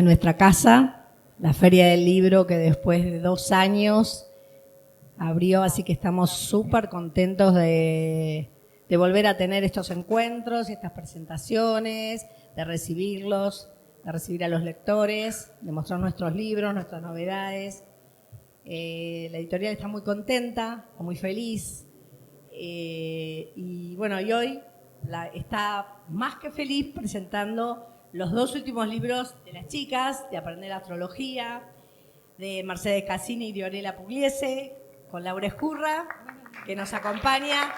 nuestra casa, la Feria del Libro, que después de 2 años abrió, así que estamos súper contentos de volver a tener estos encuentros y estas presentaciones, de recibirlos, de recibir a los lectores, de mostrar nuestros libros, nuestras novedades. La editorial está muy contenta, muy feliz. Y bueno, y hoy está más que feliz presentando los 2 últimos libros de las chicas, de Aprender Astrología, de Mercedes Cassini y Diorela Pugliese, con Laura Escurra, que nos acompaña.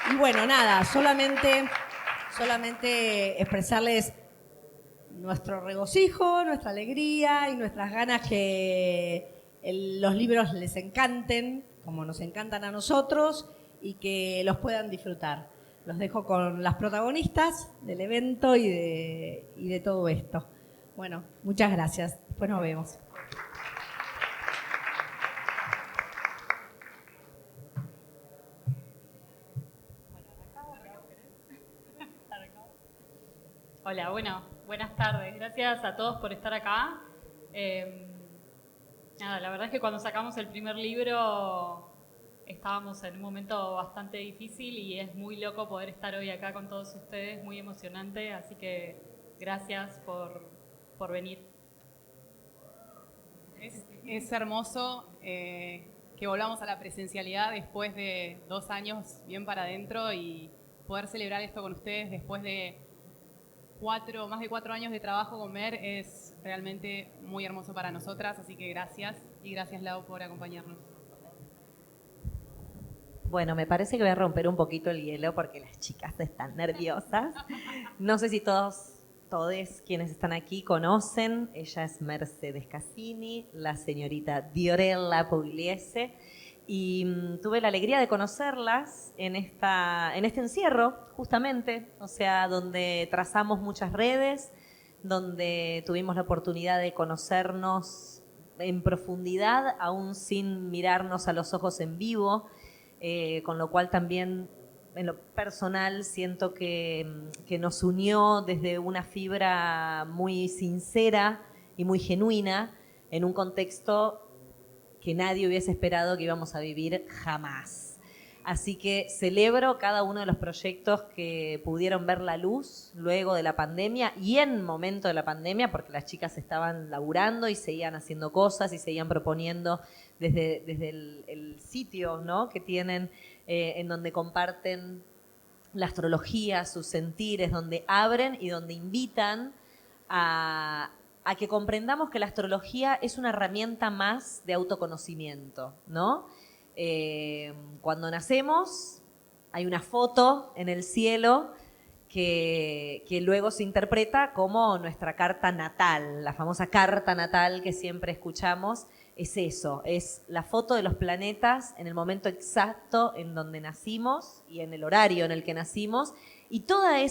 Y bueno, nada, solamente expresarles nuestro regocijo, nuestra alegría y nuestras ganas que los libros les encanten, como nos encantan a nosotros, y que los puedan disfrutar. Los dejo con las protagonistas del evento y de todo esto. Bueno, muchas gracias. Después nos vemos. Hola, bueno, buenas tardes. Gracias a todos por estar acá. La verdad es que cuando sacamos el primer libro estábamos en un momento bastante difícil y es muy loco poder estar hoy acá con todos ustedes, muy emocionante, así que gracias por venir. Es hermoso que volvamos a la presencialidad después de 2 años bien para adentro y poder celebrar esto con ustedes después de más de 4 años de trabajo con Mer es realmente muy hermoso para nosotras, así que gracias y gracias Lau por acompañarnos. Bueno, me parece que voy a romper un poquito el hielo porque las chicas están nerviosas. No sé si todos quienes están aquí conocen, ella es Mercedes Cassini, la señorita Diorela Pugliese, y tuve la alegría de conocerlas en este encierro, justamente, o sea, donde trazamos muchas redes, donde tuvimos la oportunidad de conocernos en profundidad, aún sin mirarnos a los ojos en vivo, con lo cual también en lo personal siento que nos unió desde una fibra muy sincera y muy genuina en un contexto que nadie hubiese esperado que íbamos a vivir jamás. Así que celebro cada uno de los proyectos que pudieron ver la luz luego de la pandemia y en momento de la pandemia, porque las chicas estaban laburando y seguían haciendo cosas y seguían proponiendo desde el sitio, ¿no?, que tienen, en donde comparten la astrología, sus sentires, donde abren y donde invitan a que comprendamos que la astrología es una herramienta más de autoconocimiento, ¿no? Cuando nacemos hay una foto en el cielo que luego se interpreta como nuestra carta natal, la famosa carta natal que siempre escuchamos. Es eso, es la foto de los planetas en el momento exacto en donde nacimos y en el horario en el que nacimos, y toda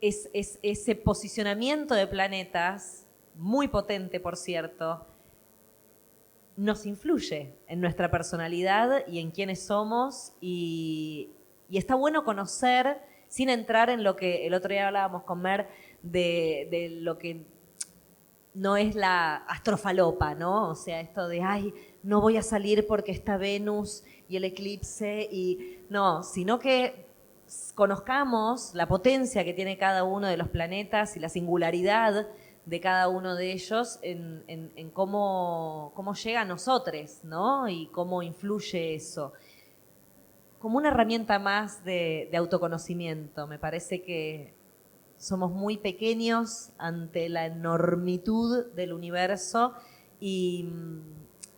ese posicionamiento de planetas, muy potente por cierto, nos influye en nuestra personalidad y en quiénes somos, y está bueno conocer, sin entrar en lo que el otro día hablábamos con Mer, de lo que no es la astrofalopa, ¿no? O sea, esto de, ay, no voy a salir porque está Venus y el eclipse, y no, sino que conozcamos la potencia que tiene cada uno de los planetas y la singularidad de cada uno de ellos en cómo llega a nosotros, ¿no? Y cómo influye eso. Como una herramienta más de autoconocimiento. Me parece que somos muy pequeños ante la enormitud del universo y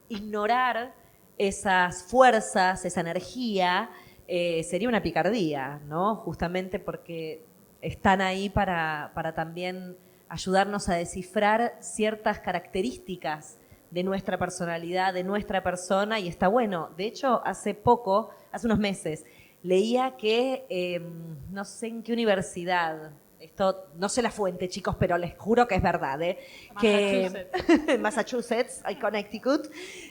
ignorar esas fuerzas, esa energía, sería una picardía, ¿no? Justamente porque están ahí para también ayudarnos a descifrar ciertas características de nuestra personalidad, de nuestra persona, y está bueno. De hecho, hace unos meses, leía que, no sé en qué universidad, esto no sé la fuente, chicos, pero les juro que es verdad, que Massachusetts, Connecticut,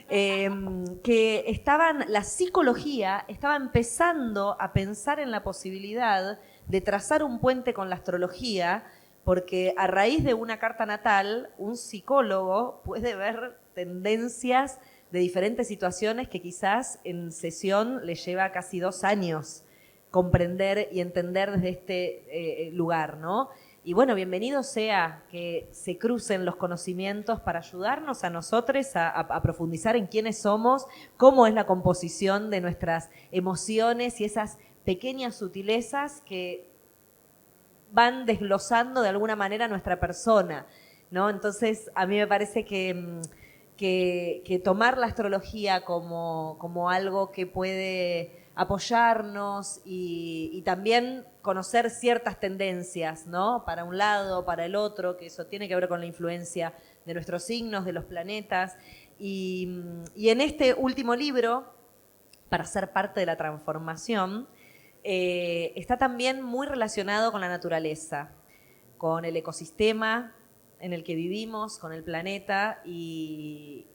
que la psicología estaba empezando a pensar en la posibilidad de trazar un puente con la astrología, porque a raíz de una carta natal, un psicólogo puede ver tendencias de diferentes situaciones que quizás en sesión le lleva casi 2 años comprender y entender desde este lugar, ¿no? Y bueno, bienvenido sea que se crucen los conocimientos para ayudarnos a nosotros a profundizar en quiénes somos, cómo es la composición de nuestras emociones y esas pequeñas sutilezas que van desglosando de alguna manera nuestra persona, ¿no? Entonces, a mí me parece que tomar la astrología como algo que puede apoyarnos y también conocer ciertas tendencias, ¿no? Para un lado, para el otro, que eso tiene que ver con la influencia de nuestros signos, de los planetas. Y en este último libro, para ser parte de la transformación, está también muy relacionado con la naturaleza, con el ecosistema en el que vivimos, con el planeta, y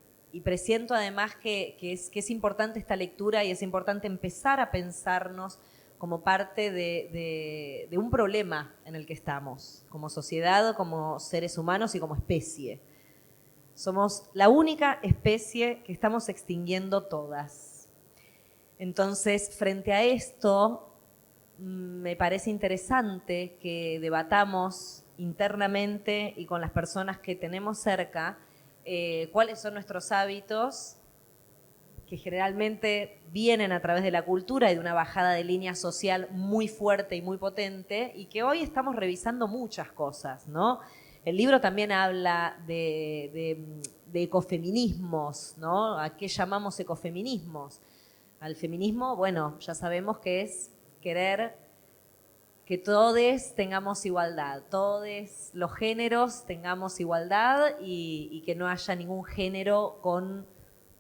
presiento además que es importante esta lectura y es importante empezar a pensarnos como parte de un problema en el que estamos, como sociedad, como seres humanos y como especie. Somos la única especie que estamos extinguiendo todas. Entonces, frente a esto, me parece interesante que debatamos internamente y con las personas que tenemos cerca cuáles son nuestros hábitos que generalmente vienen a través de la cultura y de una bajada de línea social muy fuerte y muy potente, y que hoy estamos revisando muchas cosas, ¿no? El libro también habla de ecofeminismos, ¿no? ¿A qué llamamos ecofeminismos? Al feminismo, bueno, ya sabemos que es querer que todos tengamos igualdad, todos los géneros tengamos igualdad y que no haya ningún género con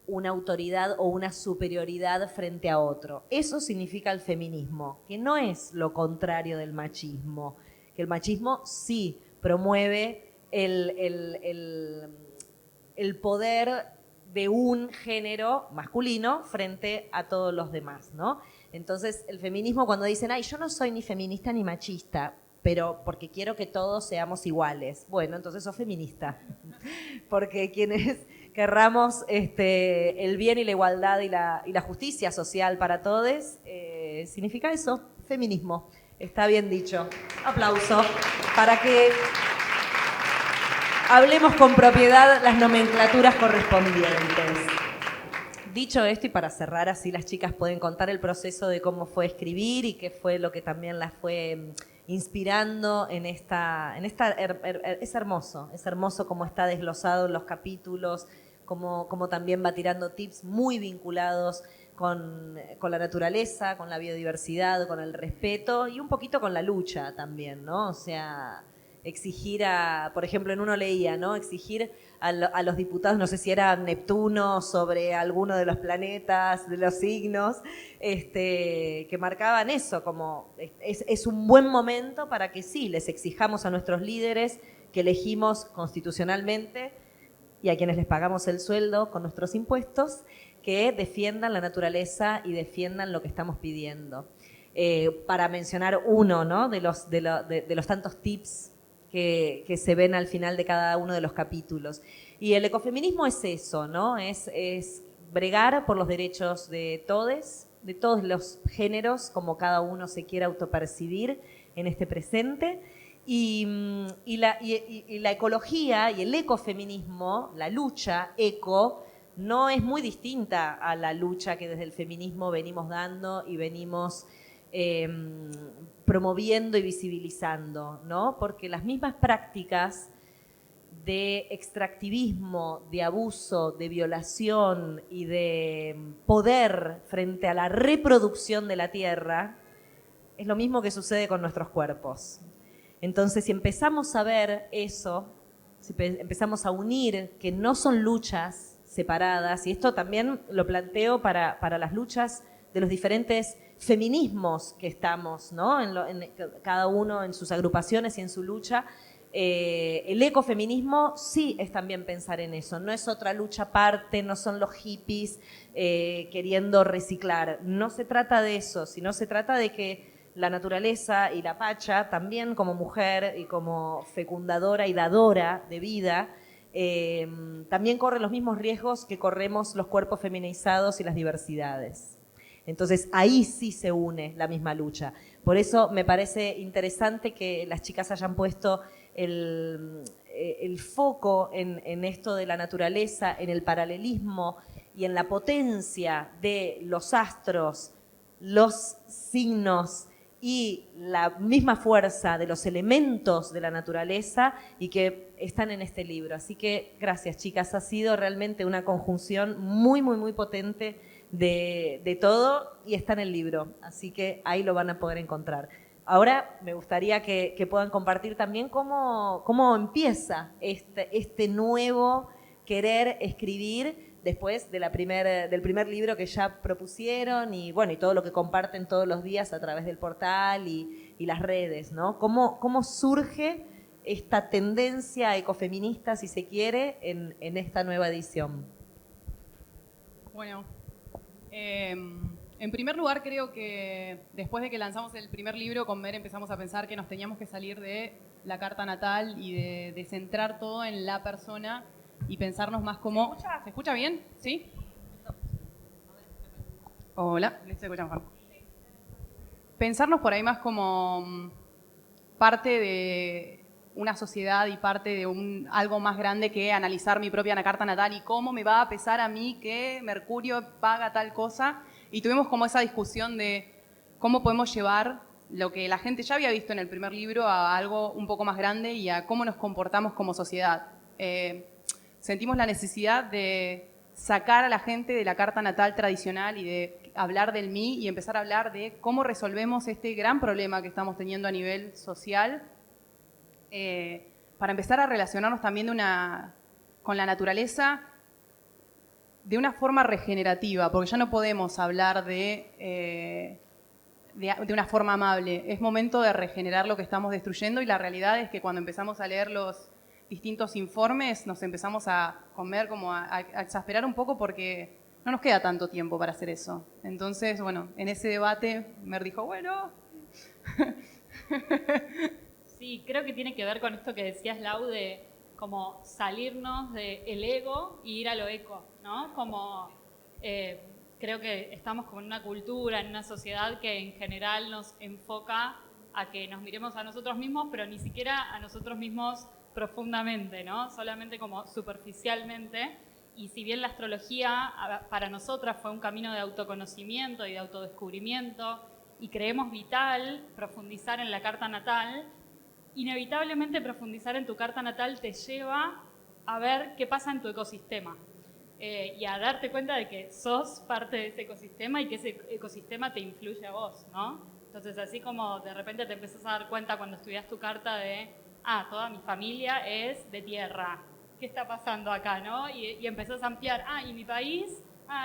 una autoridad o una superioridad frente a otro. Eso significa el feminismo, que no es lo contrario del machismo, que el machismo sí promueve el poder de un género masculino frente a todos los demás, ¿no? Entonces, el feminismo, cuando dicen, ay, yo no soy ni feminista ni machista, pero porque quiero que todos seamos iguales. Bueno, entonces sos feminista. Porque quienes querramos el bien y la igualdad y la justicia social para todos, significa eso, feminismo. Está bien dicho. Aplauso para que hablemos con propiedad las nomenclaturas correspondientes. Dicho esto, y para cerrar, así las chicas pueden contar el proceso de cómo fue escribir y qué fue lo que también las fue inspirando en esta es hermoso cómo está desglosado en los capítulos, como también va tirando tips muy vinculados con la naturaleza, con la biodiversidad, con el respeto y un poquito con la lucha también, ¿no? O sea, exigir por ejemplo, en uno leía, ¿no? Exigir a los diputados, no sé si era Neptuno, sobre alguno de los planetas, de los signos, que marcaban eso, como es un buen momento para que sí, les exijamos a nuestros líderes que elegimos constitucionalmente y a quienes les pagamos el sueldo con nuestros impuestos, que defiendan la naturaleza y defiendan lo que estamos pidiendo. Para mencionar uno, ¿no? de los tantos tips que se ven al final de cada uno de los capítulos. Y el ecofeminismo es eso, ¿no? Es bregar por los derechos de todos los géneros, como cada uno se quiera autopercibir en este presente. Y la ecología y el ecofeminismo, la lucha eco, no es muy distinta a la lucha que desde el feminismo venimos dando y venimos promoviendo y visibilizando, ¿no? Porque las mismas prácticas de extractivismo, de abuso, de violación y de poder frente a la reproducción de la tierra es lo mismo que sucede con nuestros cuerpos. Entonces, si empezamos a ver eso, si empezamos a unir que no son luchas separadas, y esto también lo planteo para las luchas de los diferentes feminismos que estamos, ¿no? Cada uno en sus agrupaciones y en su lucha. El ecofeminismo sí es también pensar en eso, no es otra lucha aparte, no son los hippies queriendo reciclar, no se trata de eso, sino se trata de que la naturaleza y la Pacha, también como mujer y como fecundadora y dadora de vida, también corre los mismos riesgos que corremos los cuerpos feminizados y las diversidades. Entonces ahí sí se une la misma lucha. Por eso me parece interesante que las chicas hayan puesto el foco en esto de la naturaleza, en el paralelismo y en la potencia de los astros, los signos y la misma fuerza de los elementos de la naturaleza y que están en este libro. Así que gracias, chicas, ha sido realmente una conjunción muy, muy, muy potente de todo y está en el libro, así que ahí lo van a poder encontrar. Ahora me gustaría que puedan compartir también cómo empieza este nuevo querer escribir después del primer libro que ya propusieron y bueno, y todo lo que comparten todos los días a través del portal y las redes, ¿no? ¿Cómo surge esta tendencia ecofeminista, si se quiere, en esta nueva edición? Bueno, en primer lugar creo que después de que lanzamos el primer libro con Mer empezamos a pensar que nos teníamos que salir de la carta natal y de centrar todo en la persona y pensarnos más como... ¿Se escucha bien? ¿Sí? Hola, ¿se escucha mejor? Pensarnos por ahí más como parte de una sociedad y parte de algo más grande que analizar mi propia carta natal y cómo me va a pesar a mí que Mercurio paga tal cosa. Y tuvimos como esa discusión de cómo podemos llevar lo que la gente ya había visto en el primer libro a algo un poco más grande y a cómo nos comportamos como sociedad. Sentimos la necesidad de sacar a la gente de la carta natal tradicional y de hablar del mí y empezar a hablar de cómo resolvemos este gran problema que estamos teniendo a nivel social, para empezar a relacionarnos también con la naturaleza de una forma regenerativa, porque ya no podemos hablar de una forma amable. Es momento de regenerar lo que estamos destruyendo y la realidad es que cuando empezamos a leer los distintos informes nos empezamos a comer, como a exasperar un poco porque no nos queda tanto tiempo para hacer eso. Entonces, bueno, en ese debate Mer dijo, bueno... Sí, creo que tiene que ver con esto que decías, Lau, de como salirnos del ego y ir a lo eco, ¿no? Como creo que estamos como en una cultura, en una sociedad que en general nos enfoca a que nos miremos a nosotros mismos, pero ni siquiera a nosotros mismos profundamente, ¿no? Solamente como superficialmente. Y si bien la astrología para nosotras fue un camino de autoconocimiento y de autodescubrimiento, y creemos vital profundizar en la carta natal, inevitablemente profundizar en tu carta natal te lleva a ver qué pasa en tu ecosistema y a darte cuenta de que sos parte de ese ecosistema y que ese ecosistema te influye a vos, ¿no? Entonces, así como de repente te empezás a dar cuenta cuando estudias tu carta de, toda mi familia es de tierra, ¿qué está pasando acá, no? Y empezás a ampliar, y mi país,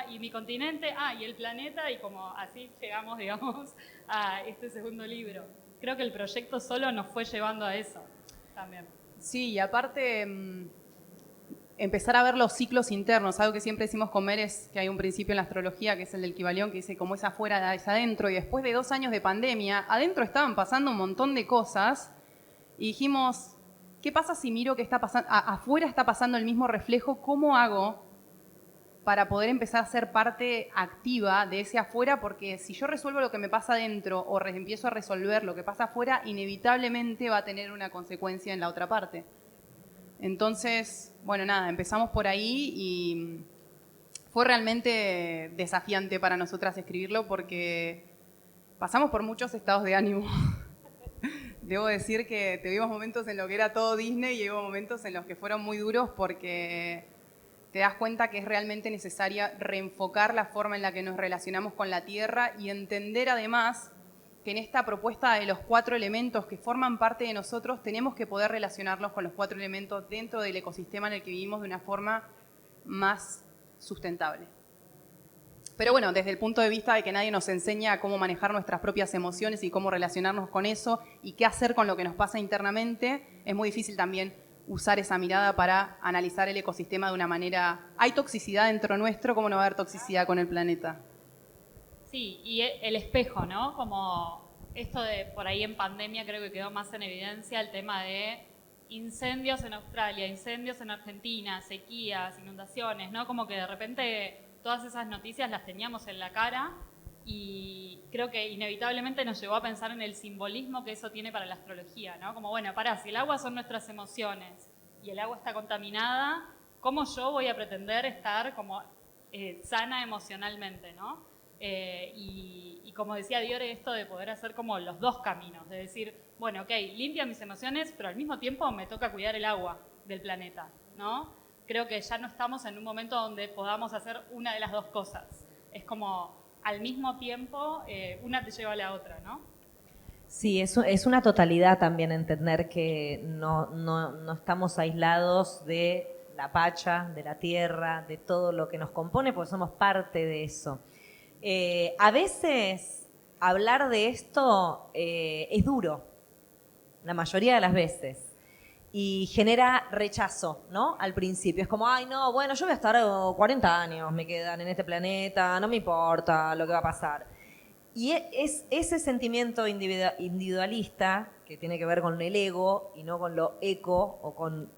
y mi continente, y el planeta, y como así llegamos, digamos, a este segundo libro. Creo que el proyecto solo nos fue llevando a eso también. Sí, y aparte empezar a ver los ciclos internos. Algo que siempre decimos con Mer es que hay un principio en la astrología que es el del Kybalión, que dice como es afuera es adentro, y después de 2 años de pandemia, adentro estaban pasando un montón de cosas y dijimos, ¿qué pasa si miro que está pasando, afuera está pasando el mismo reflejo? ¿Cómo hago para poder empezar a ser parte activa de ese afuera? Porque si yo resuelvo lo que me pasa adentro o empiezo a resolver lo que pasa afuera, inevitablemente va a tener una consecuencia en la otra parte. Entonces, bueno, nada, empezamos por ahí y fue realmente desafiante para nosotras escribirlo porque pasamos por muchos estados de ánimo. Debo decir que tuvimos momentos en los que era todo Disney y hubo momentos en los que fueron muy duros porque te das cuenta que es realmente necesaria reenfocar la forma en la que nos relacionamos con la Tierra y entender además que en esta propuesta de los 4 elementos que forman parte de nosotros tenemos que poder relacionarnos con los 4 elementos dentro del ecosistema en el que vivimos de una forma más sustentable. Pero bueno, desde el punto de vista de que nadie nos enseña cómo manejar nuestras propias emociones y cómo relacionarnos con eso y qué hacer con lo que nos pasa internamente, es muy difícil también usar esa mirada para analizar el ecosistema de una manera... Hay toxicidad dentro nuestro, ¿cómo no va a haber toxicidad con el planeta? Sí, y el espejo, ¿no? Como esto de por ahí en pandemia creo que quedó más en evidencia el tema de incendios en Australia, incendios en Argentina, sequías, inundaciones, ¿no? Como que de repente todas esas noticias las teníamos en la cara y creo que inevitablemente nos llevó a pensar en el simbolismo que eso tiene para la astrología, ¿no? Como, bueno, si el agua son nuestras emociones y el agua está contaminada, ¿cómo yo voy a pretender estar como sana emocionalmente, ¿no? Y como decía Diore, esto de poder hacer como los dos caminos, de decir, bueno, ok, limpia mis emociones, pero al mismo tiempo me toca cuidar el agua del planeta, ¿no? Creo que ya no estamos en un momento donde podamos hacer una de las dos cosas. Es como al mismo tiempo, una te lleva a la otra, ¿no? Sí, es una totalidad también entender que no estamos aislados de la pacha, de la tierra, de todo lo que nos compone, porque somos parte de eso. A veces hablar de esto es duro, la mayoría de las veces, y genera rechazo, ¿no? Al principio. Es como, ay, no, bueno, yo voy a estar 40 años, me quedan en este planeta, no me importa lo que va a pasar. Y es ese sentimiento individualista, que tiene que ver con el ego y no con lo eco o con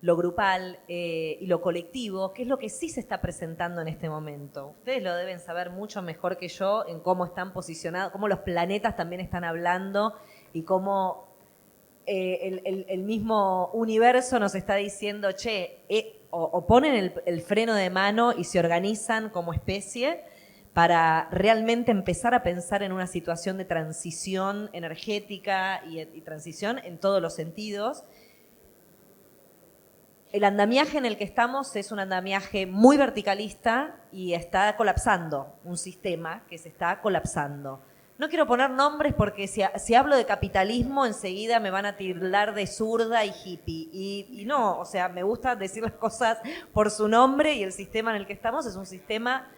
lo grupal y lo colectivo, que es lo que sí se está presentando en este momento. Ustedes lo deben saber mucho mejor que yo en cómo están posicionados, cómo los planetas también están hablando y cómo el mismo universo nos está diciendo, che, o ponen el freno de mano y se organizan como especie para realmente empezar a pensar en una situación de transición energética y transición en todos los sentidos. El andamiaje en el que estamos es un andamiaje muy verticalista y está colapsando, un sistema que se está colapsando. No quiero poner nombres porque si hablo de capitalismo enseguida me van a tildar de zurda y hippie. Y no, o sea, me gusta decir las cosas por su nombre y el sistema en el que estamos es un sistema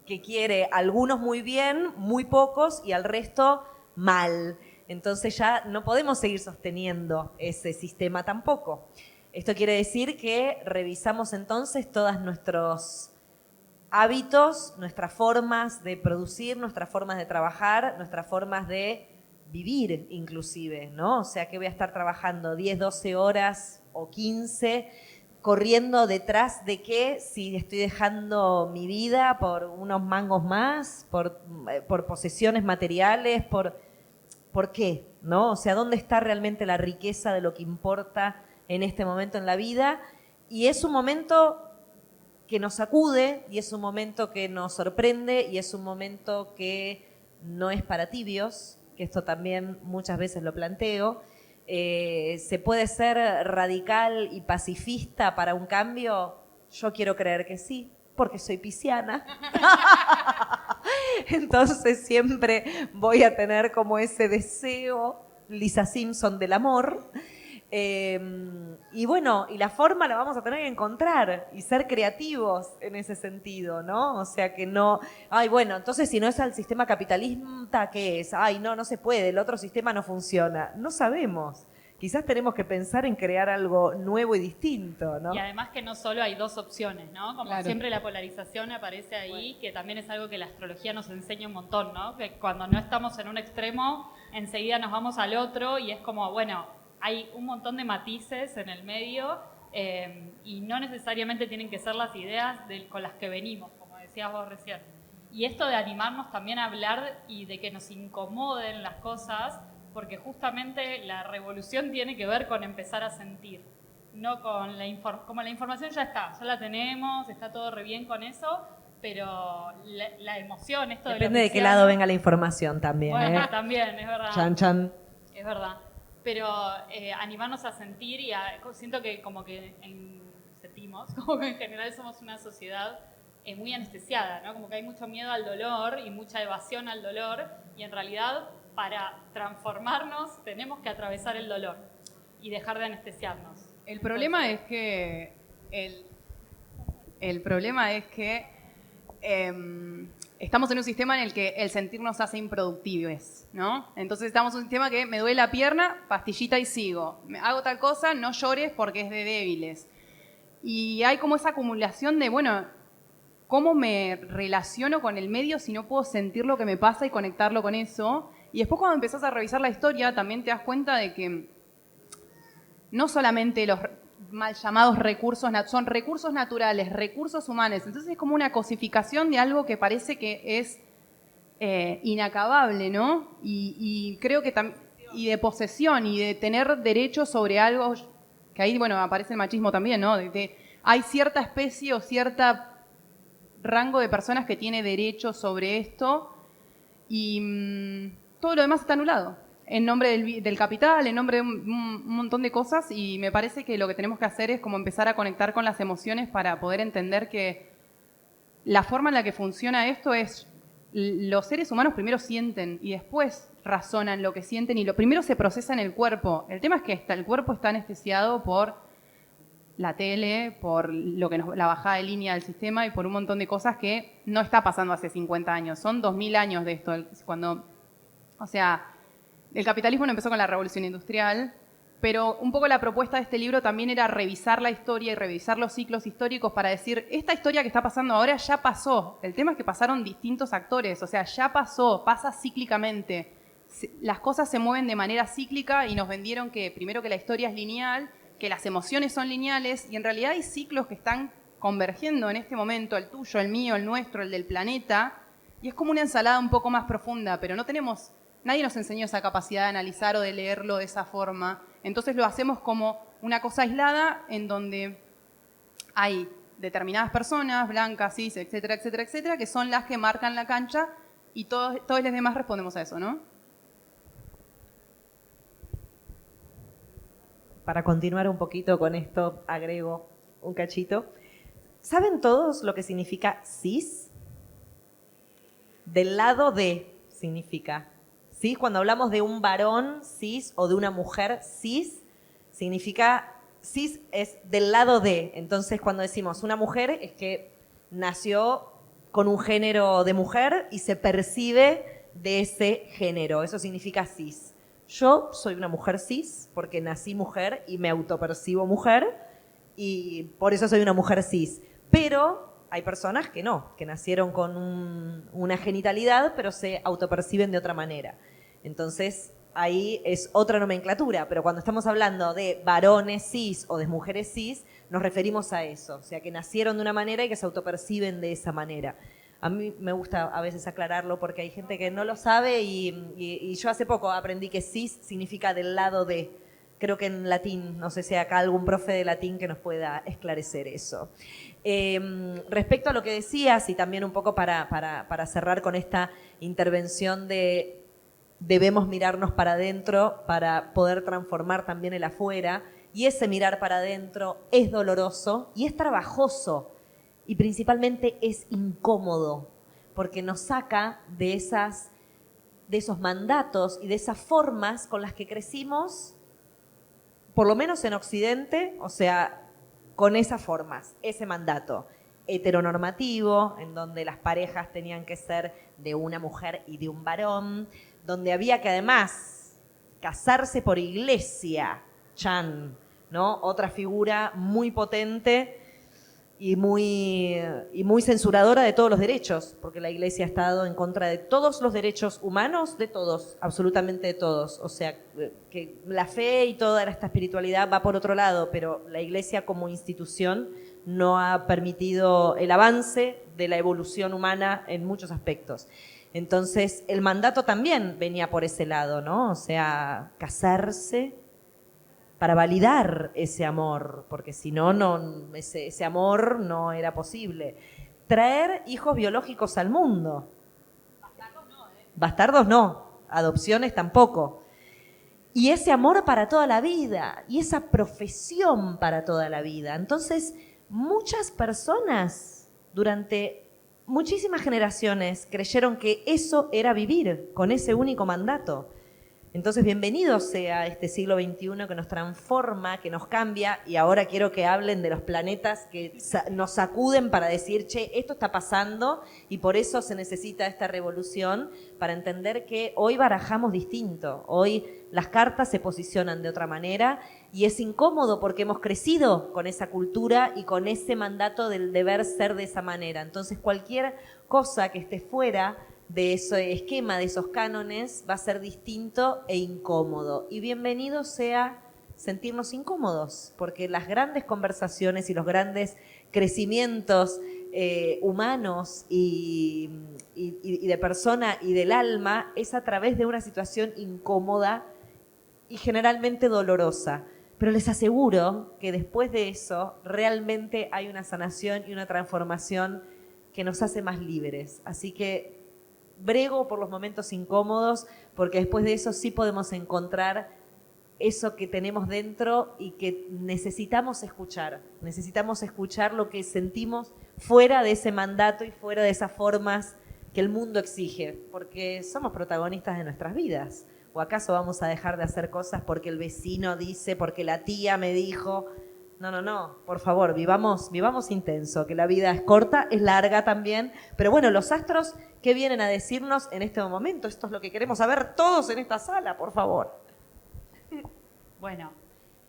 que quiere a algunos muy bien, muy pocos y al resto mal. Entonces ya no podemos seguir sosteniendo ese sistema tampoco. Esto quiere decir que revisamos entonces todos nuestros hábitos, nuestras formas de producir, nuestras formas de trabajar, nuestras formas de vivir inclusive, ¿no? O sea, que voy a estar trabajando 10, 12 horas o 15, corriendo detrás de qué, si estoy dejando mi vida por unos mangos más, por posesiones materiales, ¿por qué? ¿No? O sea, ¿dónde está realmente la riqueza de lo que importa en este momento en la vida? Y es un momento que nos sacude y es un momento que nos sorprende y es un momento que no es para tibios, que esto también muchas veces lo planteo. ¿Se puede ser radical y pacifista para un cambio? Yo quiero creer que sí, porque soy pisciana. Entonces siempre voy a tener como ese deseo, Lisa Simpson, del amor. Y bueno, y la forma la vamos a tener que encontrar y ser creativos en ese sentido, ¿no? O sea que no, ay, bueno, entonces si no es al sistema capitalista, ¿qué es? Ay, no se puede, el otro sistema no funciona. No sabemos. Quizás tenemos que pensar en crear algo nuevo y distinto, ¿no? Y además que no solo hay dos opciones, ¿no? Como claro. Siempre la polarización aparece ahí, bueno, que también es algo que la astrología nos enseña un montón, ¿no? Que cuando no estamos en un extremo, enseguida nos vamos al otro y es como, bueno, hay un montón de matices en el medio y no necesariamente tienen que ser las ideas con las que venimos, como decías vos recién. Y esto de animarnos también a hablar y de que nos incomoden las cosas, porque justamente la revolución tiene que ver con empezar a sentir, no con como la información ya la tenemos, está todo re bien con eso, pero la emoción, esto depende de qué lado venga la información también. Bueno, también, es verdad. Chan, chan. Es verdad. Pero animarnos a sentir y siento que como que sentimos, como que en general somos una sociedad muy anestesiada, ¿no? Como que hay mucho miedo al dolor y mucha evasión al dolor y en realidad para transformarnos tenemos que atravesar el dolor y dejar de anestesiarnos. El problema es que estamos en un sistema en el que el sentir nos hace improductivos, ¿no? Entonces estamos en un sistema que me duele la pierna, pastillita y sigo. Hago tal cosa, no llores porque es de débiles. Y hay como esa acumulación de, bueno, ¿cómo me relaciono con el medio si no puedo sentir lo que me pasa y conectarlo con eso? Y después cuando empezás a revisar la historia, también te das cuenta de que no solamente los mal llamados recursos, son recursos naturales, recursos humanos. Entonces es como una cosificación de algo que parece que es inacabable, ¿no? Y creo que y de posesión y de tener derecho sobre algo, que ahí, bueno, aparece el machismo también, ¿no? Hay cierta especie o cierto rango de personas que tiene derecho sobre esto y todo lo demás está anulado. En nombre del capital, en nombre de un montón de cosas, y me parece que lo que tenemos que hacer es como empezar a conectar con las emociones para poder entender que la forma en la que funciona esto es, los seres humanos primero sienten y después razonan lo que sienten y lo primero se procesa en el cuerpo. El tema es que el cuerpo está anestesiado por la tele, por la bajada de línea del sistema y por un montón de cosas que no está pasando hace 50 años. Son 2000 años de esto. El capitalismo no empezó con la revolución industrial, pero un poco la propuesta de este libro también era revisar la historia y revisar los ciclos históricos para decir, esta historia que está pasando ahora ya pasó. El tema es que pasaron distintos actores, o sea, ya pasó, pasa cíclicamente. Las cosas se mueven de manera cíclica y nos vendieron que primero que la historia es lineal, que las emociones son lineales y en realidad hay ciclos que están convergiendo en este momento, el tuyo, el mío, el nuestro, el del planeta, y es como una ensalada un poco más profunda, pero nadie nos enseñó esa capacidad de analizar o de leerlo de esa forma. Entonces lo hacemos como una cosa aislada en donde hay determinadas personas, blancas, cis, etcétera, etcétera, etcétera, que son las que marcan la cancha y todos los demás respondemos a eso, ¿no? Para continuar un poquito con esto, agrego un cachito. ¿Saben todos lo que significa cis? Del lado de significa. ¿Sí? Cuando hablamos de un varón cis o de una mujer cis, significa, cis es del lado de. Entonces, cuando decimos una mujer, es que nació con un género de mujer y se percibe de ese género. Eso significa cis. Yo soy una mujer cis porque nací mujer y me autopercibo mujer y por eso soy una mujer cis. Pero hay personas que no, que nacieron con una genitalidad, pero se autoperciben de otra manera. Entonces, ahí es otra nomenclatura, pero cuando estamos hablando de varones cis o de mujeres cis, nos referimos a eso, o sea, que nacieron de una manera y que se autoperciben de esa manera. A mí me gusta a veces aclararlo porque hay gente que no lo sabe y yo hace poco aprendí que cis significa del lado de, creo que en latín, no sé si hay acá algún profe de latín que nos pueda esclarecer eso. Respecto a lo que decías y también un poco para cerrar con esta intervención de debemos mirarnos para adentro para poder transformar también el afuera, y ese mirar para adentro es doloroso y es trabajoso y principalmente es incómodo porque nos saca de esos mandatos y de esas formas con las que crecimos, por lo menos en Occidente, o sea, con esas formas, ese mandato heteronormativo, en donde las parejas tenían que ser de una mujer y de un varón, donde había que además casarse por iglesia, Chan, ¿no? Otra figura muy potente y muy censuradora de todos los derechos, porque la iglesia ha estado en contra de todos los derechos humanos, de todos, absolutamente de todos. O sea, que la fe y toda esta espiritualidad va por otro lado, pero la iglesia como institución no ha permitido el avance de la evolución humana en muchos aspectos. Entonces, el mandato también venía por ese lado, ¿no? O sea, casarse para validar ese amor, porque si no, ese amor no era posible. Traer hijos biológicos al mundo. Bastardos no, ¿eh? Bastardos no, adopciones tampoco. Y ese amor para toda la vida, y esa profesión para toda la vida. Entonces, muchas personas durante muchísimas generaciones creyeron que eso era vivir con ese único mandato. Entonces, bienvenido sea este siglo XXI que nos transforma, que nos cambia, y ahora quiero que hablen de los planetas que nos sacuden para decir, che, esto está pasando y por eso se necesita esta revolución, para entender que hoy barajamos distinto, hoy las cartas se posicionan de otra manera y es incómodo porque hemos crecido con esa cultura y con ese mandato del deber ser de esa manera. Entonces, cualquier cosa que esté fuera de ese esquema, de esos cánones, va a ser distinto e incómodo. Y bienvenido sea sentirnos incómodos, porque las grandes conversaciones y los grandes crecimientos humanos y de persona y del alma es a través de una situación incómoda y generalmente dolorosa. Pero les aseguro que después de eso realmente hay una sanación y una transformación que nos hace más libres. Así que brego por los momentos incómodos, porque después de eso sí podemos encontrar eso que tenemos dentro y que necesitamos escuchar. Necesitamos escuchar lo que sentimos fuera de ese mandato y fuera de esas formas que el mundo exige, porque somos protagonistas de nuestras vidas. ¿O acaso vamos a dejar de hacer cosas porque el vecino dice, porque la tía me dijo? No, por favor, vivamos intenso, que la vida es corta, es larga también, pero bueno, los astros, ¿qué vienen a decirnos en este momento? Esto es lo que queremos saber todos en esta sala, por favor. Bueno,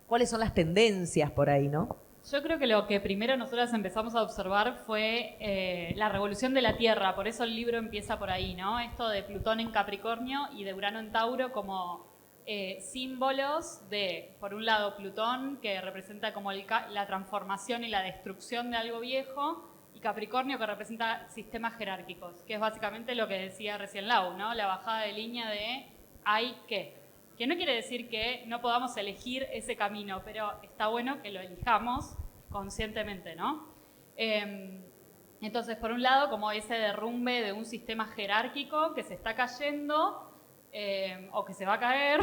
¿cuáles son las tendencias por ahí, no? yo creo que lo que primero nosotras empezamos a observar fue la revolución de la Tierra, por eso el libro empieza por ahí, ¿no? Esto de Plutón en Capricornio y de Urano en Tauro como símbolos de, por un lado, Plutón, que representa como la transformación y la destrucción de algo viejo, y Capricornio, que representa sistemas jerárquicos, que es básicamente lo que decía recién Lau, ¿no? La bajada de línea de hay que no quiere decir que no podamos elegir ese camino, pero está bueno que lo elijamos conscientemente, ¿no? Entonces, por un lado, como ese derrumbe de un sistema jerárquico que se está cayendo o que se va a caer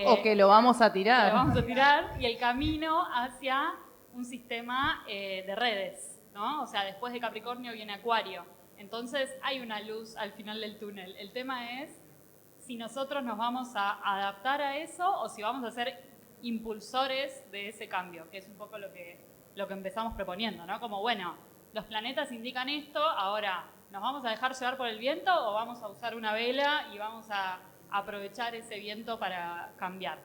o que lo vamos a tirar. Que lo vamos a tirar, y el camino hacia un sistema de redes, ¿no? O sea, después de Capricornio viene Acuario. Entonces, hay una luz al final del túnel. El tema es si nosotros nos vamos a adaptar a eso o si vamos a ser impulsores de ese cambio, que es un poco lo que empezamos proponiendo, ¿no? Como, bueno, los planetas indican esto, ahora, ¿nos vamos a dejar llevar por el viento o vamos a usar una vela y vamos a aprovechar ese viento para cambiar?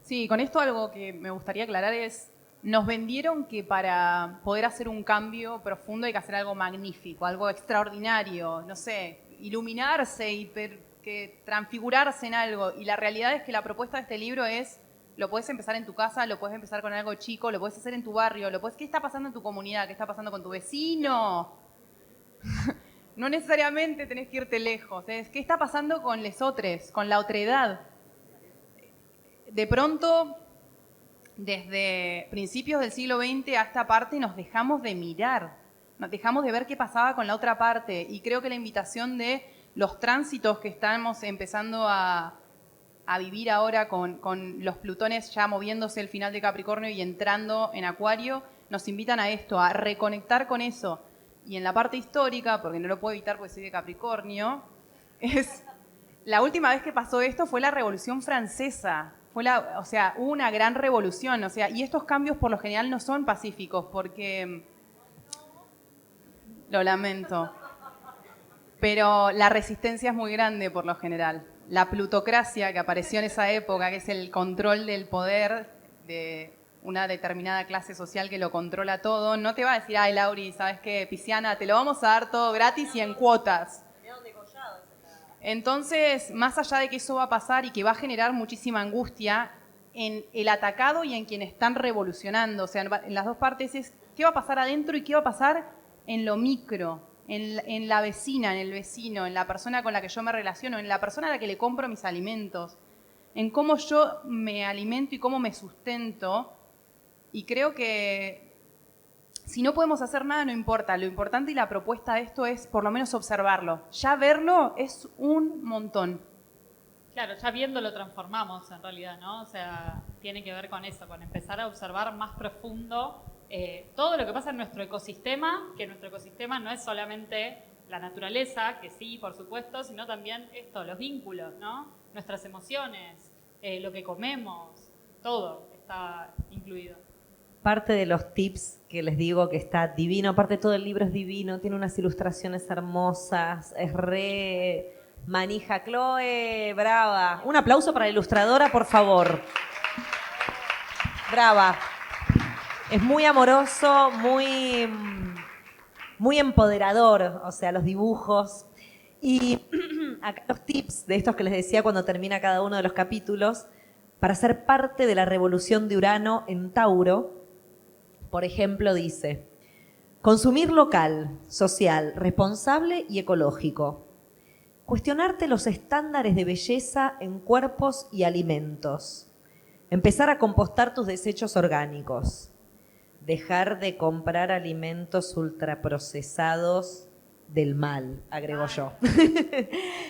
Sí, con esto algo que me gustaría aclarar es, nos vendieron que para poder hacer un cambio profundo hay que hacer algo magnífico, algo extraordinario, no sé, iluminarse y que transfigurarse en algo, y la realidad es que la propuesta de este libro es, lo puedes empezar en tu casa, lo puedes empezar con algo chico, lo puedes hacer en tu barrio, ¿qué está pasando en tu comunidad? ¿Qué está pasando con tu vecino? No necesariamente tenés que irte lejos, ¿eh? ¿Qué está pasando con lesotres, con la otredad? De pronto, desde principios del siglo XX a esta parte nos dejamos de mirar, nos dejamos de ver qué pasaba con la otra parte, y creo que la invitación de los tránsitos que estamos empezando a vivir ahora con los Plutones ya moviéndose el final de Capricornio y entrando en Acuario, nos invitan a esto, a reconectar con eso. Y en la parte histórica, porque no lo puedo evitar porque soy de Capricornio, la última vez que pasó esto fue la Revolución Francesa. Hubo una gran revolución, y estos cambios por lo general no son pacíficos porque, lo lamento, pero la resistencia es muy grande por lo general. La plutocracia que apareció en esa época, que es el control del poder de una determinada clase social que lo controla todo, no te va a decir, ay, Lauri, ¿sabes qué? Pisciana, te lo vamos a dar todo gratis y en cuotas. Entonces, más allá de que eso va a pasar y que va a generar muchísima angustia en el atacado y en quienes están revolucionando, en las dos partes es qué va a pasar adentro y qué va a pasar en lo micro. En la vecina, en el vecino, en la persona con la que yo me relaciono, en la persona a la que le compro mis alimentos, en cómo yo me alimento y cómo me sustento. Y creo que si no podemos hacer nada, no importa. Lo importante y la propuesta de esto es por lo menos observarlo. Ya verlo es un montón. Claro, ya viéndolo transformamos en realidad, ¿no? O sea, tiene que ver con eso, con empezar a observar más profundo todo lo que pasa en nuestro ecosistema, que nuestro ecosistema no es solamente la naturaleza, que sí, por supuesto, sino también los vínculos, ¿no? Nuestras emociones, lo que comemos, todo está incluido. Parte de los tips que les digo que está divino, aparte todo el libro es divino, tiene unas ilustraciones hermosas, es re manija. Chloe, brava. Un aplauso para la ilustradora, por favor. Brava. Es muy amoroso, muy empoderador, los dibujos. Y acá los tips de estos que les decía cuando termina cada uno de los capítulos, para ser parte de la revolución de Urano en Tauro, por ejemplo, dice: consumir local, social, responsable y ecológico. Cuestionarte los estándares de belleza en cuerpos y alimentos. Empezar a compostar tus desechos orgánicos. Dejar de comprar alimentos ultraprocesados del mal, agrego yo.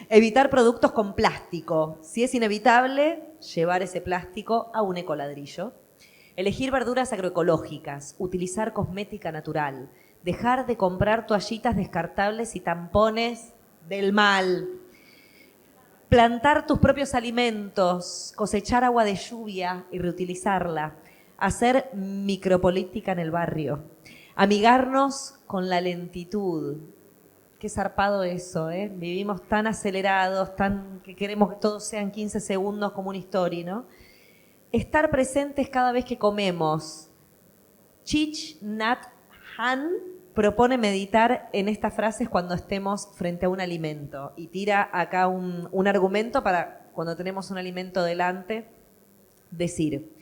Evitar productos con plástico. Si es inevitable, llevar ese plástico a un ecoladrillo. Elegir verduras agroecológicas. Utilizar cosmética natural. Dejar de comprar toallitas descartables y tampones del mal. Plantar tus propios alimentos. Cosechar agua de lluvia y reutilizarla. Hacer micropolítica en el barrio. Amigarnos con la lentitud. Qué zarpado eso, ¿eh? Vivimos tan acelerados, que queremos que todo sea en 15 segundos como una historia, ¿no? Estar presentes cada vez que comemos. Thich Nhat Hanh propone meditar en estas frases cuando estemos frente a un alimento. Y tira acá un argumento para cuando tenemos un alimento delante, decir: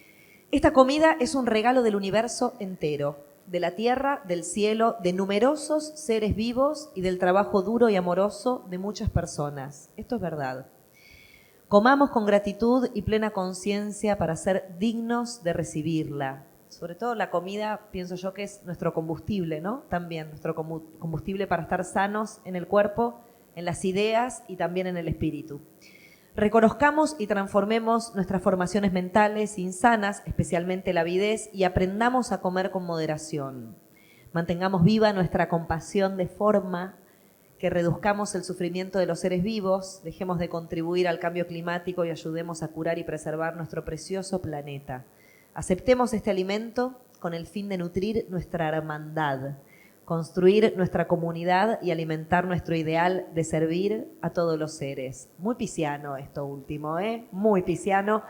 esta comida es un regalo del universo entero, de la tierra, del cielo, de numerosos seres vivos y del trabajo duro y amoroso de muchas personas. Esto es verdad. Comamos con gratitud y plena conciencia para ser dignos de recibirla. Sobre todo la comida, pienso yo que es nuestro combustible, ¿no? También nuestro combustible para estar sanos en el cuerpo, en las ideas y también en el espíritu. Reconozcamos y transformemos nuestras formaciones mentales insanas, especialmente la avidez, y aprendamos a comer con moderación. Mantengamos viva nuestra compasión de forma que reduzcamos el sufrimiento de los seres vivos, dejemos de contribuir al cambio climático y ayudemos a curar y preservar nuestro precioso planeta. Aceptemos este alimento con el fin de nutrir nuestra hermandad, construir nuestra comunidad y alimentar nuestro ideal de servir a todos los seres. Muy pisciano esto último, ¿eh? Muy pisciano.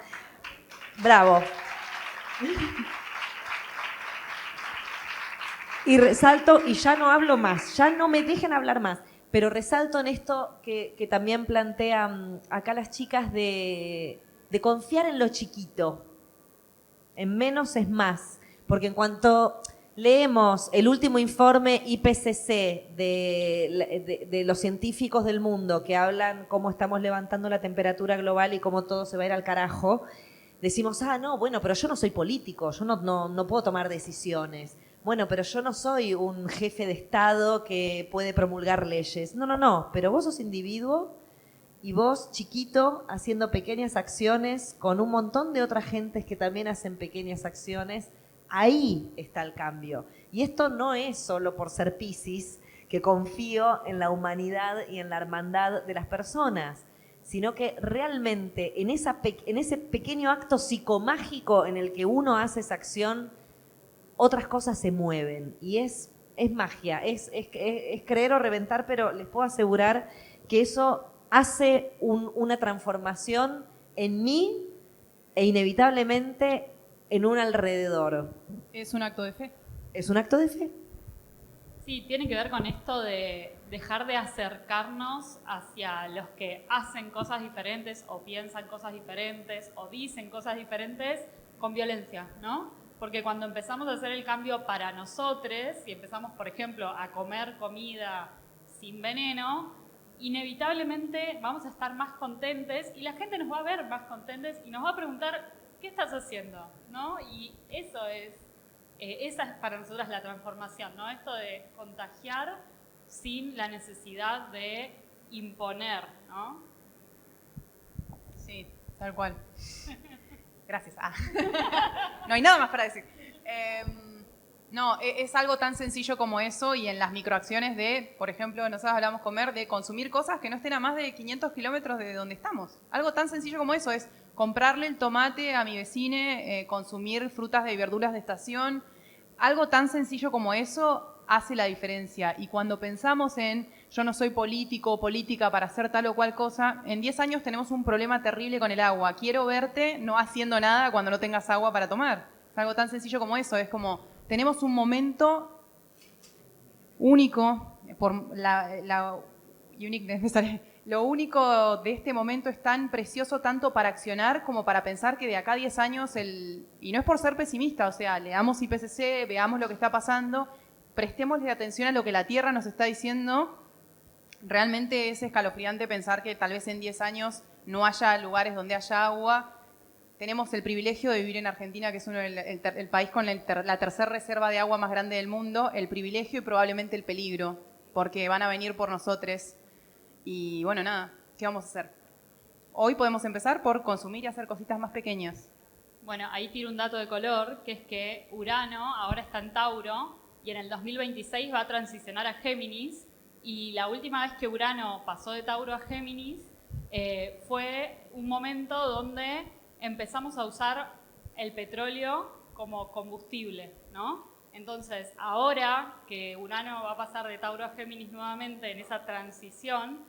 Bravo. Y resalto, y ya no hablo más, ya no me dejen hablar más, pero resalto en esto que también plantean acá las chicas de confiar en lo chiquito. En menos es más, porque en cuanto leemos el último informe IPCC de los científicos del mundo que hablan cómo estamos levantando la temperatura global y cómo todo se va a ir al carajo, decimos, no, bueno, pero yo no soy político, yo no puedo tomar decisiones. Bueno, pero yo no soy un jefe de Estado que puede promulgar leyes. No, pero vos sos individuo y vos, chiquito, haciendo pequeñas acciones con un montón de otras gentes que también hacen pequeñas acciones. Ahí está el cambio. Y esto no es solo por ser Piscis, que confío en la humanidad y en la hermandad de las personas, sino que realmente en ese pequeño acto psicomágico en el que uno hace esa acción, otras cosas se mueven. Y es magia, es creer o reventar, pero les puedo asegurar que eso hace una transformación en mí e inevitablemente en un alrededor. Es un acto de fe. Es un acto de fe. Sí, tiene que ver con esto de dejar de acercarnos hacia los que hacen cosas diferentes o piensan cosas diferentes o dicen cosas diferentes con violencia, ¿no? Porque cuando empezamos a hacer el cambio para nosotros y empezamos, por ejemplo, a comer comida sin veneno, inevitablemente vamos a estar más contentes y la gente nos va a ver más contentes y nos va a preguntar, ¿qué estás haciendo? ¿No? Y eso esa es para nosotras la transformación, ¿no? Esto de contagiar sin la necesidad de imponer, ¿no? Sí, tal cual. Gracias. No hay nada más para decir. No, es algo tan sencillo como eso y en las microacciones de, por ejemplo, nosotros hablamos de consumir cosas que no estén a más de 500 kilómetros de donde estamos. Algo tan sencillo como eso es comprarle el tomate a mi vecine, consumir frutas y verduras de estación. Algo tan sencillo como eso hace la diferencia. Y cuando pensamos en yo no soy político o política para hacer tal o cual cosa, en 10 años tenemos un problema terrible con el agua. Quiero verte no haciendo nada cuando no tengas agua para tomar. Es algo tan sencillo como eso. Es como, tenemos un momento único por la uniqueness, lo único de este momento es tan precioso tanto para accionar como para pensar que de acá a 10 años, y no es por ser pesimista, o sea, leamos IPCC, veamos lo que está pasando, prestémosle atención a lo que la Tierra nos está diciendo. Realmente es escalofriante pensar que tal vez en 10 años no haya lugares donde haya agua. Tenemos el privilegio de vivir en Argentina, que es el país con la tercera reserva de agua más grande del mundo, el privilegio y probablemente el peligro, porque van a venir por nosotros. Y bueno, nada, ¿qué vamos a hacer? Hoy podemos empezar por consumir y hacer cositas más pequeñas. Bueno, ahí tiro un dato de color, que es que Urano ahora está en Tauro y en el 2026 va a transicionar a Géminis. Y la última vez que Urano pasó de Tauro a Géminis fue un momento donde empezamos a usar el petróleo como combustible, ¿no? Entonces, ahora que Urano va a pasar de Tauro a Géminis nuevamente en esa transición,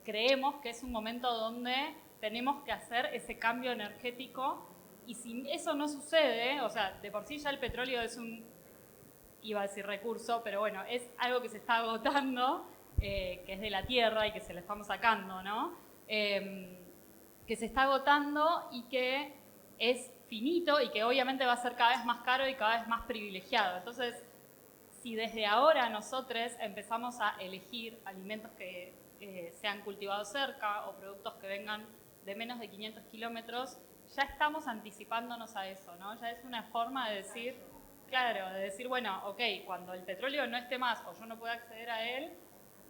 creemos que es un momento donde tenemos que hacer ese cambio energético, y si eso no sucede, o sea, de por sí ya el petróleo es un, iba a decir recurso, pero bueno, es algo que se está agotando, que es de la tierra y que se le estamos sacando, ¿no? Que se está agotando y que es finito y que obviamente va a ser cada vez más caro y cada vez más privilegiado. Entonces, si desde ahora nosotros empezamos a elegir alimentos que sean cultivados cerca o productos que vengan de menos de 500 kilómetros, ya estamos anticipándonos a eso, ¿no? Ya es una forma de decir, claro, de decir, bueno, ok, cuando el petróleo no esté más o yo no pueda acceder a él,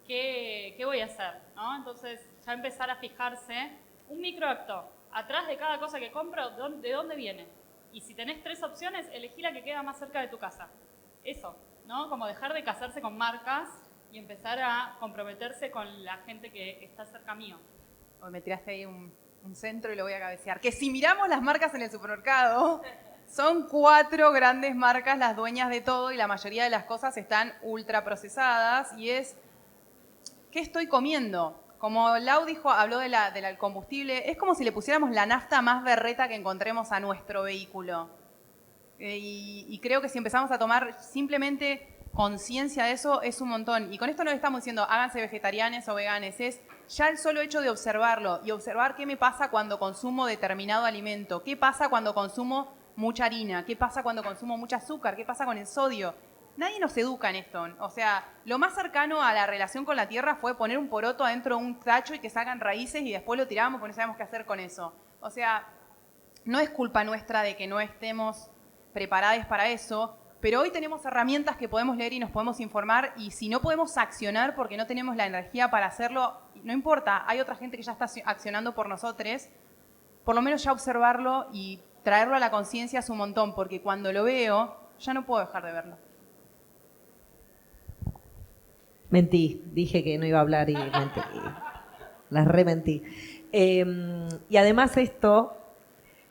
¿qué voy a hacer? ¿No? Entonces, ya empezar a fijarse un microacto. Atrás de cada cosa que compro, ¿de dónde viene? Y si tenés 3 opciones, elegí la que queda más cerca de tu casa. Eso, ¿no? Como dejar de casarse con marcas y empezar a comprometerse con la gente que está cerca mío. Hoy me tiraste ahí un centro y lo voy a cabecear. Que si miramos las marcas en el supermercado, son 4 grandes marcas las dueñas de todo y la mayoría de las cosas están ultra procesadas y es, ¿qué estoy comiendo? Como Lau dijo, habló del combustible, es como si le pusiéramos la nafta más berreta que encontremos a nuestro vehículo. Y creo que si empezamos a tomar simplemente conciencia de eso, es un montón. Y con esto no le estamos diciendo, háganse vegetarianes o veganes, es ya el solo hecho de observarlo y observar qué me pasa cuando consumo determinado alimento, qué pasa cuando consumo mucha harina, qué pasa cuando consumo mucho azúcar, qué pasa con el sodio. Nadie nos educa en esto. O sea, lo más cercano a la relación con la tierra fue poner un poroto adentro de un tacho y que salgan raíces y después lo tiramos porque no sabemos qué hacer con eso. O sea, no es culpa nuestra de que no estemos preparados para eso, pero hoy tenemos herramientas que podemos leer y nos podemos informar, y si no podemos accionar porque no tenemos la energía para hacerlo, no importa, hay otra gente que ya está accionando por nosotros, por lo menos ya observarlo y traerlo a la conciencia es un montón, porque cuando lo veo, ya no puedo dejar de verlo. Mentí, dije que no iba a hablar y mentí. Las rementí. Y además esto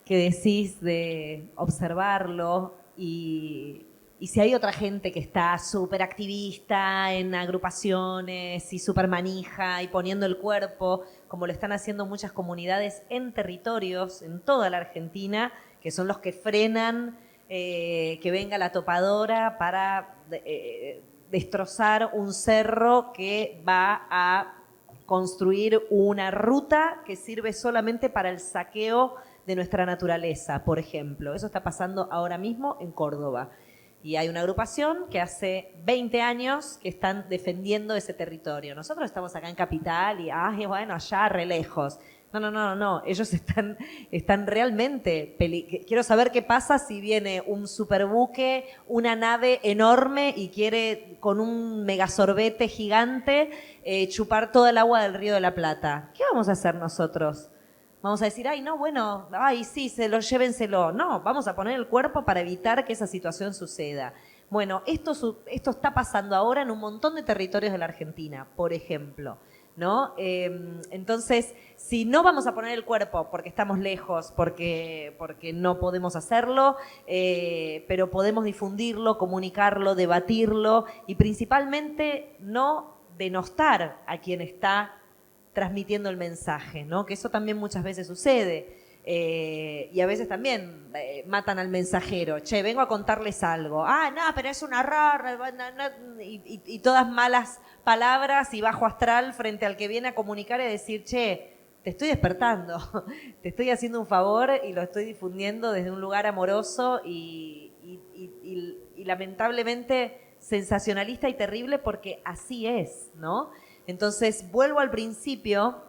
que decís de observarlo y si hay otra gente que está súper activista en agrupaciones y súper manija y poniendo el cuerpo, como lo están haciendo muchas comunidades en territorios, en toda la Argentina, que son los que frenan que venga la topadora para destrozar un cerro que va a construir una ruta que sirve solamente para el saqueo de nuestra naturaleza, por ejemplo. Eso está pasando ahora mismo en Córdoba. Y hay una agrupación que hace 20 años que están defendiendo ese territorio. Nosotros estamos acá en Capital y, bueno, allá re lejos. No. Ellos están realmente... Quiero saber qué pasa si viene un superbuque, una nave enorme y quiere con un megasorbete gigante chupar toda el agua del Río de la Plata. ¿Qué vamos a hacer nosotros? Vamos a decir, sí, llévenselo. No, vamos a poner el cuerpo para evitar que esa situación suceda. Bueno, esto está pasando ahora en un montón de territorios de la Argentina, por ejemplo, ¿no? Entonces, si no vamos a poner el cuerpo porque estamos lejos, porque no podemos hacerlo, pero podemos difundirlo, comunicarlo, debatirlo y principalmente no denostar a quien está transmitiendo el mensaje, ¿no? Que eso también muchas veces sucede. Y a veces también matan al mensajero. Che, vengo a contarles algo. Ah, no, pero es un error. Y todas malas palabras y bajo astral frente al que viene a comunicar y decir, che, te estoy despertando, te estoy haciendo un favor y lo estoy difundiendo desde un lugar amoroso y lamentablemente sensacionalista y terrible, porque así es, ¿no? Entonces, vuelvo al principio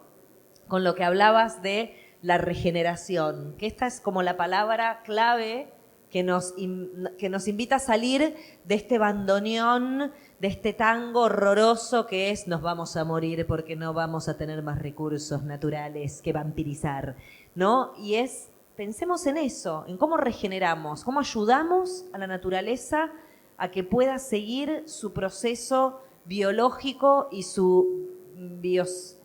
con lo que hablabas de la regeneración, que esta es como la palabra clave que nos invita a salir de este bandoneón, de este tango horroroso que es nos vamos a morir porque no vamos a tener más recursos naturales que vampirizar, ¿no? Y pensemos en eso, en cómo regeneramos, cómo ayudamos a la naturaleza a que pueda seguir su proceso biológico y su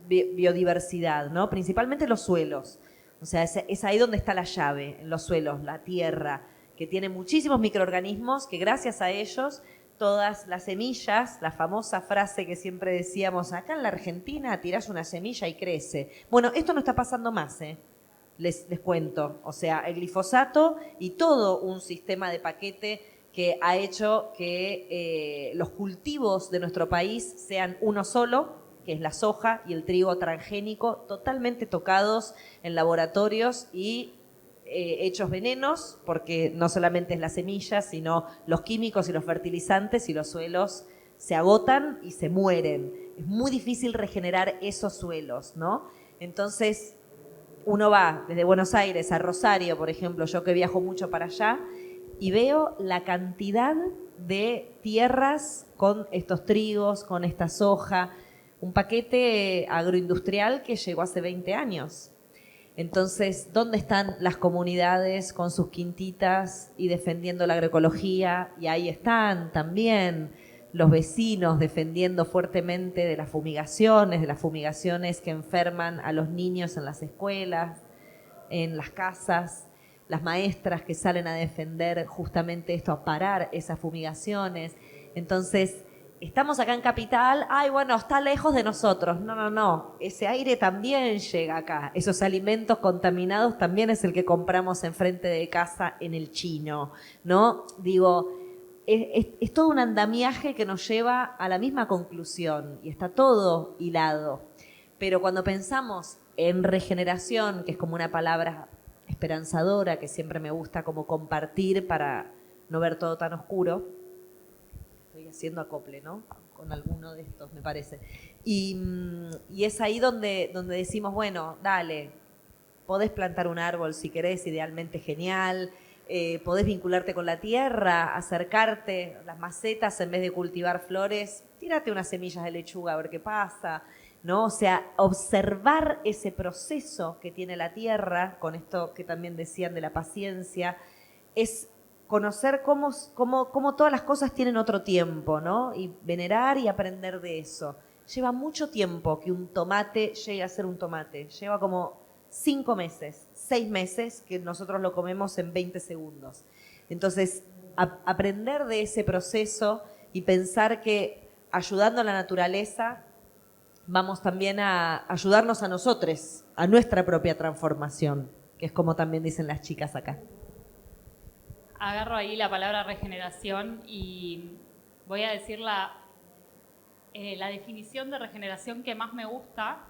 biodiversidad, ¿no? Principalmente los suelos. O sea, es ahí donde está la llave, en los suelos, la tierra, que tiene muchísimos microorganismos que gracias a ellos todas las semillas, la famosa frase que siempre decíamos, acá en la Argentina tirás una semilla y crece. Bueno, esto no está pasando más, les cuento. O sea, el glifosato y todo un sistema de paquete que ha hecho que los cultivos de nuestro país sean uno solo, que es la soja y el trigo transgénico, totalmente tocados en laboratorios y hechos venenos, porque no solamente es la semilla, sino los químicos y los fertilizantes, y los suelos se agotan y se mueren. Es muy difícil regenerar esos suelos, ¿no? Entonces, uno va desde Buenos Aires a Rosario, por ejemplo, yo que viajo mucho para allá, y veo la cantidad de tierras con estos trigos, con esta soja, un paquete agroindustrial que llegó hace 20 años. Entonces, ¿dónde están las comunidades con sus quintitas y defendiendo la agroecología? Y ahí están también los vecinos defendiendo fuertemente de las fumigaciones que enferman a los niños en las escuelas, en las casas, las maestras que salen a defender justamente esto, a parar esas fumigaciones. Entonces, estamos acá en Capital, ay, bueno, está lejos de nosotros. No, ese aire también llega acá. Esos alimentos contaminados también es el que compramos enfrente de casa en el chino, ¿no? Digo, es todo un andamiaje que nos lleva a la misma conclusión y está todo hilado. Pero cuando pensamos en regeneración, que es como una palabra esperanzadora que siempre me gusta como compartir para no ver todo tan oscuro, estoy haciendo acople, ¿no? Con alguno de estos, me parece. Y es ahí donde decimos, bueno, dale, podés plantar un árbol si querés, idealmente genial, podés vincularte con la tierra, acercarte, las macetas, en vez de cultivar flores, tírate unas semillas de lechuga a ver qué pasa, ¿no? O sea, observar ese proceso que tiene la tierra, con esto que también decían de la paciencia, es conocer cómo todas las cosas tienen otro tiempo, ¿no? Y venerar y aprender de eso. Lleva mucho tiempo que un tomate llegue a ser un tomate. Lleva como 5 meses, 6 meses, que nosotros lo comemos en 20 segundos. Entonces, aprender de ese proceso y pensar que ayudando a la naturaleza vamos también a ayudarnos a nosotros, a nuestra propia transformación, que es como también dicen las chicas acá. Agarro ahí la palabra regeneración y voy a decir la definición de regeneración que más me gusta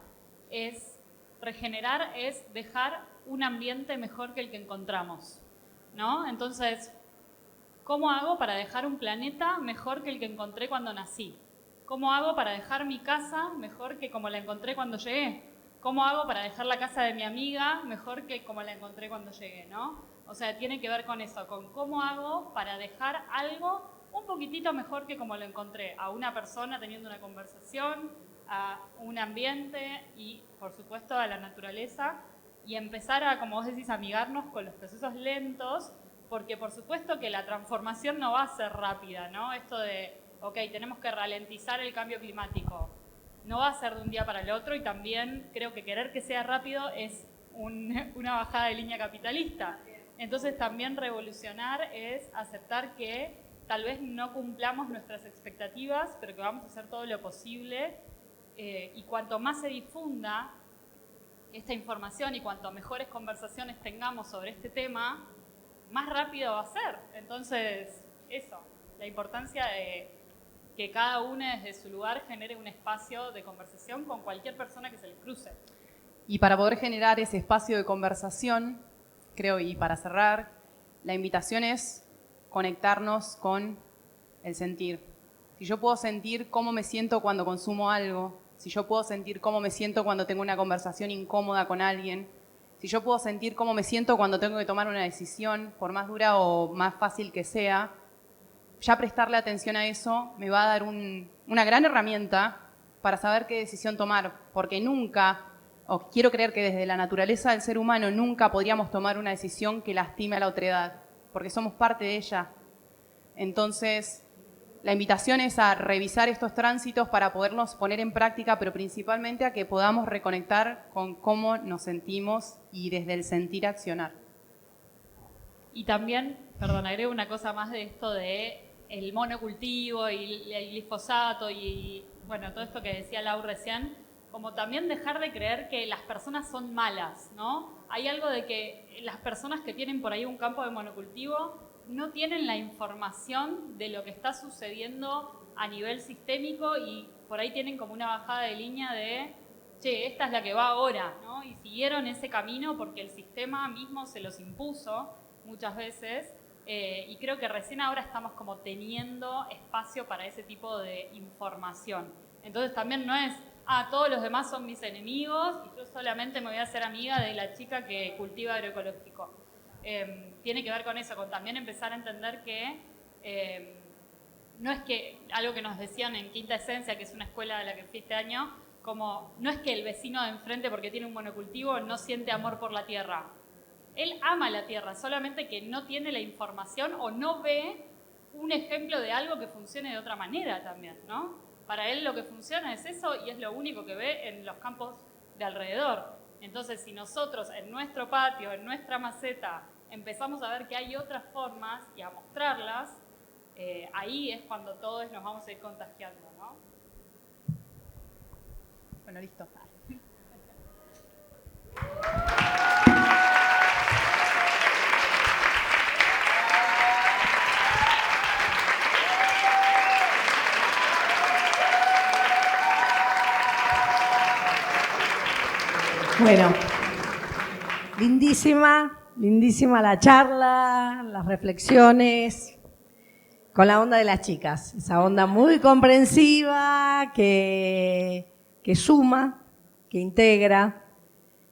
es regenerar es dejar un ambiente mejor que el que encontramos, ¿no? Entonces, ¿cómo hago para dejar un planeta mejor que el que encontré cuando nací? ¿Cómo hago para dejar mi casa mejor que como la encontré cuando llegué? ¿Cómo hago para dejar la casa de mi amiga mejor que como la encontré cuando llegué, ¿no? O sea, tiene que ver con eso, con cómo hago para dejar algo un poquitito mejor que como lo encontré, a una persona teniendo una conversación, a un ambiente y, por supuesto, a la naturaleza, y empezar a, como vos decís, amigarnos con los procesos lentos, porque por supuesto que la transformación no va a ser rápida, ¿no? Esto de, ok, tenemos que ralentizar el cambio climático, no va a ser de un día para el otro, y también creo que querer que sea rápido es una bajada de línea capitalista. Entonces también revolucionar es aceptar que tal vez no cumplamos nuestras expectativas, pero que vamos a hacer todo lo posible, y cuanto más se difunda esta información y cuanto mejores conversaciones tengamos sobre este tema, más rápido va a ser. Entonces, eso, la importancia de que cada uno desde su lugar genere un espacio de conversación con cualquier persona que se le cruce. Y para poder generar ese espacio de conversación, creo, y para cerrar, la invitación es conectarnos con el sentir. Si yo puedo sentir cómo me siento cuando consumo algo, si yo puedo sentir cómo me siento cuando tengo una conversación incómoda con alguien, si yo puedo sentir cómo me siento cuando tengo que tomar una decisión, por más dura o más fácil que sea, ya prestarle atención a eso me va a dar una gran herramienta para saber qué decisión tomar, porque nunca, o quiero creer que desde la naturaleza del ser humano, nunca podríamos tomar una decisión que lastime a la otredad, porque somos parte de ella. Entonces, la invitación es a revisar estos tránsitos para poderlos poner en práctica, pero principalmente a que podamos reconectar con cómo nos sentimos y desde el sentir accionar. Y también, perdón, agrego una cosa más de esto de el monocultivo y el glifosato y bueno, todo esto que decía Lau recién, como también dejar de creer que las personas son malas, ¿no? Hay algo de que las personas que tienen por ahí un campo de monocultivo no tienen la información de lo que está sucediendo a nivel sistémico y por ahí tienen como una bajada de línea de, che, esta es la que va ahora, ¿no? Y siguieron ese camino porque el sistema mismo se los impuso muchas veces y creo que recién ahora estamos como teniendo espacio para ese tipo de información. Entonces también no es, todos los demás son mis enemigos y yo solamente me voy a hacer amiga de la chica que cultiva agroecológico. Tiene que ver con eso, con también empezar a entender que no es que, algo que nos decían en Quinta Esencia, que es una escuela a la que fui este año, como no es que el vecino de enfrente porque tiene un monocultivo no siente amor por la tierra. Él ama la tierra, solamente que no tiene la información o no ve un ejemplo de algo que funcione de otra manera también, ¿no? Para él lo que funciona es eso y es lo único que ve en los campos de alrededor. Entonces, si nosotros en nuestro patio, en nuestra maceta, empezamos a ver que hay otras formas y a mostrarlas, ahí es cuando todos nos vamos a ir contagiando, ¿no? Bueno, listo. Bueno, lindísima la charla, las reflexiones, con la onda de las chicas, esa onda muy comprensiva, que suma, que integra,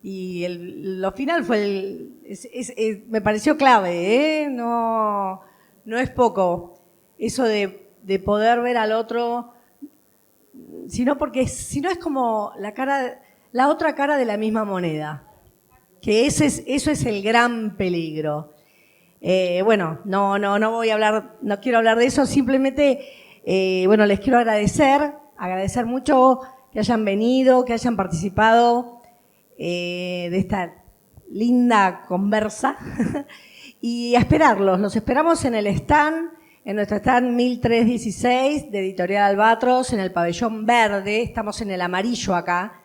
y lo final fue, me pareció clave, no es poco, eso de poder ver al otro, sino porque si no es como la otra cara de la misma moneda, que eso es el gran peligro. Bueno, no voy a hablar, no quiero hablar de eso, simplemente, bueno, les quiero agradecer mucho que hayan venido, que hayan participado de esta linda conversa y a esperarlos, los esperamos en el stand, en nuestro stand 1316 de Editorial Albatros, en el pabellón verde, estamos en el amarillo acá,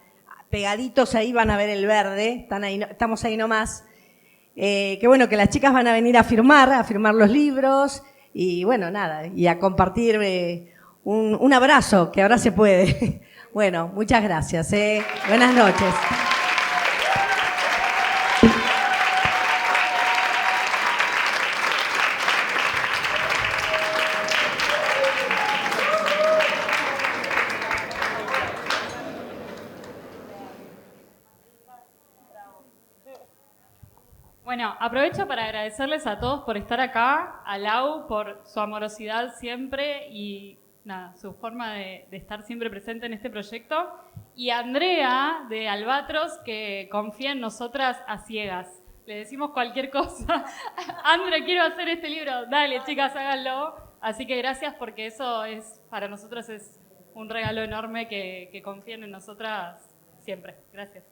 pegaditos ahí van a ver el verde, estamos ahí nomás. Que bueno, que las chicas van a venir a firmar los libros y bueno, nada, y a compartir un abrazo, que ahora se puede. Bueno, muchas gracias. Buenas noches. Bueno, aprovecho para agradecerles a todos por estar acá, a Lau por su amorosidad siempre y nada, su forma de estar siempre presente en este proyecto, y a Andrea de Albatros que confía en nosotras a ciegas. Le decimos cualquier cosa. Andrea, quiero hacer este libro. Dale, chicas, háganlo. Así que gracias porque eso es, para nosotros es un regalo enorme que confíen en nosotras siempre. Gracias.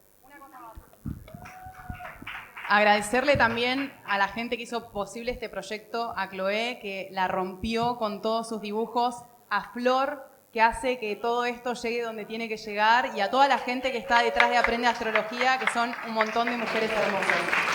Agradecerle también a la gente que hizo posible este proyecto, a Chloé, que la rompió con todos sus dibujos, a Flor, que hace que todo esto llegue donde tiene que llegar, y a toda la gente que está detrás de Aprende Astrología, que son un montón de mujeres hermosas.